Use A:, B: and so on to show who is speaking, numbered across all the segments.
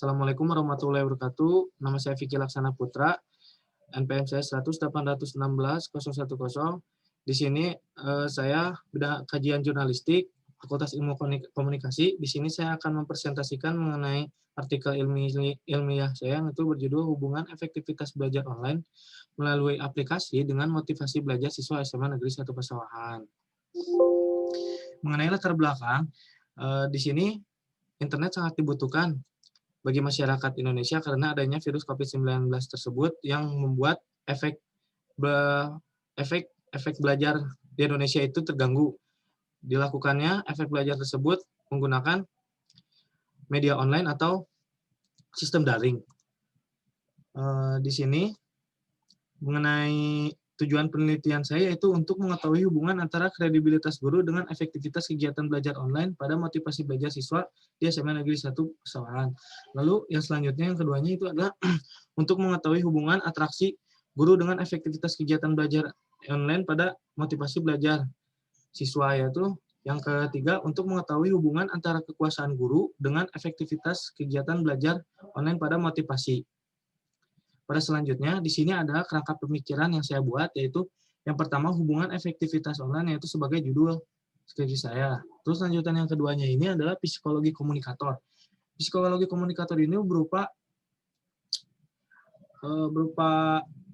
A: Assalamualaikum warahmatullahi wabarakatuh. Nama saya Vicky Laksana Putra, NPM saya 100816010. Di sini saya bidang kajian jurnalistik, Fakultas Ilmu Komunikasi. Di sini saya akan mempresentasikan mengenai artikel ilmiah saya yang itu berjudul Hubungan Efektivitas Belajar Online melalui aplikasi dengan motivasi belajar siswa SMA Negeri 1 Pasawahan. Mengenai latar belakang, di sini internet sangat dibutuhkan bagi masyarakat Indonesia karena adanya virus COVID-19 tersebut yang membuat efek belajar di Indonesia itu terganggu. Dilakukannya efek belajar tersebut menggunakan media online atau sistem daring. Di sini mengenai tujuan penelitian saya yaitu untuk mengetahui hubungan antara kredibilitas guru dengan efektivitas kegiatan belajar online pada motivasi belajar siswa di SMA Negeri 1 Pasawahan. Lalu yang selanjutnya, yang keduanya itu adalah untuk mengetahui hubungan atraksi guru dengan efektivitas kegiatan belajar online pada motivasi belajar siswa, yaitu yang ketiga untuk mengetahui hubungan antara kekuasaan guru dengan efektivitas kegiatan belajar online pada motivasi. Pada selanjutnya, di sini ada kerangka pemikiran yang saya buat, yaitu yang pertama hubungan efektivitas online, yaitu sebagai judul skripsi saya. Terus lanjutan yang keduanya ini adalah psikologi komunikator. Psikologi komunikator ini berupa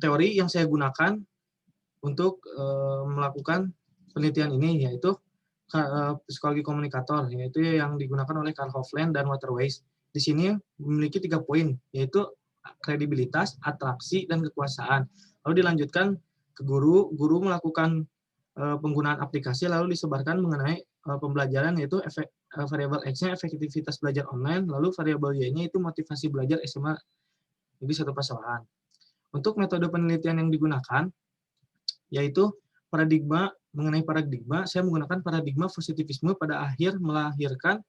A: teori yang saya gunakan untuk melakukan penelitian ini, yaitu psikologi komunikator, yaitu yang digunakan oleh Carl Hoffland dan Waterweis. Di sini memiliki 3 poin, yaitu kredibilitas, atraksi, dan kekuasaan. Lalu dilanjutkan ke guru. Guru melakukan penggunaan aplikasi, lalu disebarkan mengenai pembelajaran, yaitu variabel X-nya efektivitas belajar online, lalu variabel Y-nya itu motivasi belajar SMA Negeri 1 Pasawahan. Untuk metode penelitian yang digunakan, yaitu mengenai paradigma, saya menggunakan paradigma positivisme pada akhirnya melahirkan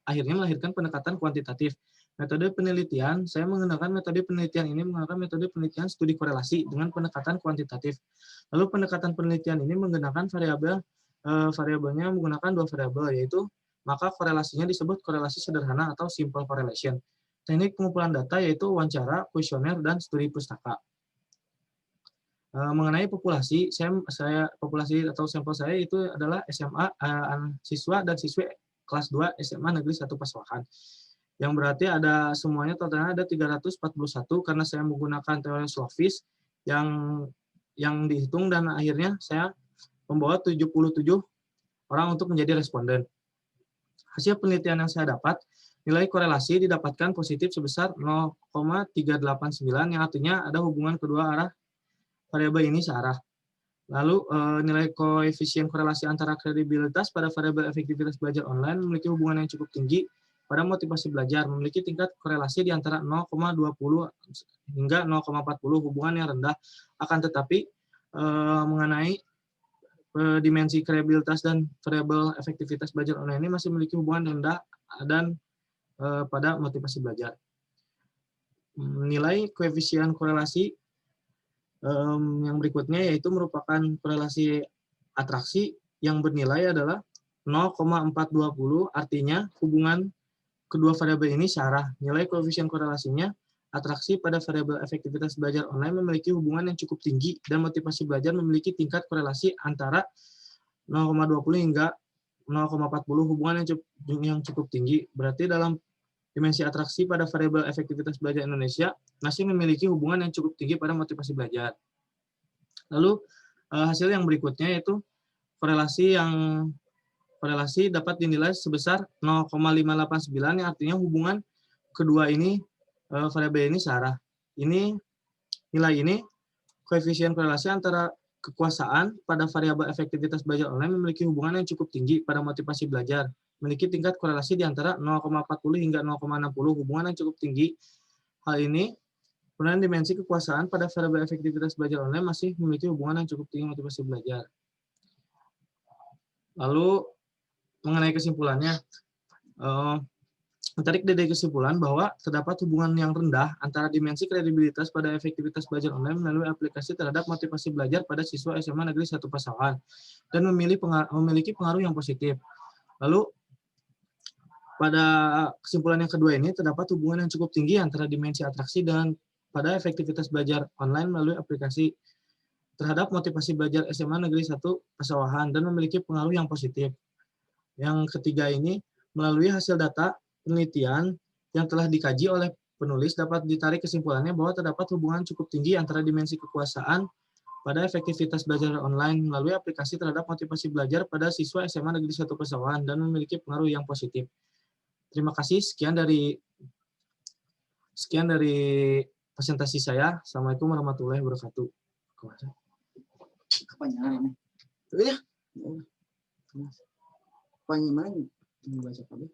A: pendekatan kuantitatif. Metode penelitian, saya menggunakan metode penelitian studi korelasi dengan pendekatan kuantitatif. Lalu pendekatan penelitian ini menggunakan variabelnya menggunakan 2 variabel, yaitu maka korelasinya disebut korelasi sederhana atau simple correlation. Teknik pengumpulan data yaitu wawancara, kuesioner, dan studi pustaka. Mengenai populasi, populasi atau sampel saya itu adalah SMA siswa dan siswi kelas 2 SMA Negeri 1 Pasawahan. Yang berarti ada semuanya totalnya ada 341 karena saya menggunakan teori Slovis yang dihitung dan akhirnya saya membawa 77 orang untuk menjadi responden. Hasil penelitian yang saya dapat, nilai korelasi didapatkan positif sebesar 0,389 yang artinya ada hubungan kedua arah variabel ini searah. Lalu nilai koefisien korelasi antara kredibilitas pada variabel efektivitas belajar online memiliki hubungan yang cukup tinggi pada motivasi belajar, memiliki tingkat korelasi di antara 0,20 hingga 0,40, hubungan yang rendah. Akan tetapi mengenai dimensi kredibilitas dan variabel efektivitas belajar online ini masih memiliki hubungan rendah dan pada motivasi belajar. Nilai koefisien korelasi yang berikutnya yaitu merupakan korelasi atraksi yang bernilai adalah 0,420, artinya hubungan kedua variabel ini searah. Nilai koefisien korelasinya atraksi pada variabel efektivitas belajar online memiliki hubungan yang cukup tinggi dan motivasi belajar memiliki tingkat korelasi antara 0,20 hingga 0,40, hubungan yang cukup tinggi. Berarti dalam dimensi atraksi pada variabel efektivitas belajar Indonesia masih memiliki hubungan yang cukup tinggi pada motivasi belajar. Lalu hasil yang berikutnya yaitu korelasi dapat dinilai sebesar 0,589 yang artinya hubungan kedua ini variabel ini searah. Nilai ini koefisien korelasi antara kekuasaan pada variabel efektivitas belajar online memiliki hubungan yang cukup tinggi pada motivasi belajar, memiliki tingkat korelasi di antara 0,40 hingga 0,60, hubungan yang cukup tinggi. Hal ini, kemudian dimensi kekuasaan pada variabel efektivitas belajar online masih memiliki hubungan yang cukup tinggi motivasi belajar. Lalu, mengenai kesimpulannya, menarik dari kesimpulan bahwa terdapat hubungan yang rendah antara dimensi kredibilitas pada efektivitas belajar online melalui aplikasi terhadap motivasi belajar pada siswa SMA Negeri 1 Pasawahan dan memiliki pengaruh yang positif. Lalu Pada kesimpulan yang kedua ini, terdapat hubungan yang cukup tinggi antara dimensi atraksi dan pada efektivitas belajar online melalui aplikasi terhadap motivasi belajar SMA Negeri 1 Pasawahan dan memiliki pengaruh yang positif. Yang ketiga ini, melalui hasil data penelitian yang telah dikaji oleh penulis dapat ditarik kesimpulannya bahwa terdapat hubungan cukup tinggi antara dimensi kekuasaan pada efektivitas belajar online melalui aplikasi terhadap motivasi belajar pada siswa SMA Negeri 1 Pasawahan dan memiliki pengaruh yang positif. Terima kasih, sekian dari presentasi saya. Assalamualaikum warahmatullahi wabarakatuh.
B: Kepanjangan ini.
A: Iya.
B: Panjang mana? Baca kabeh.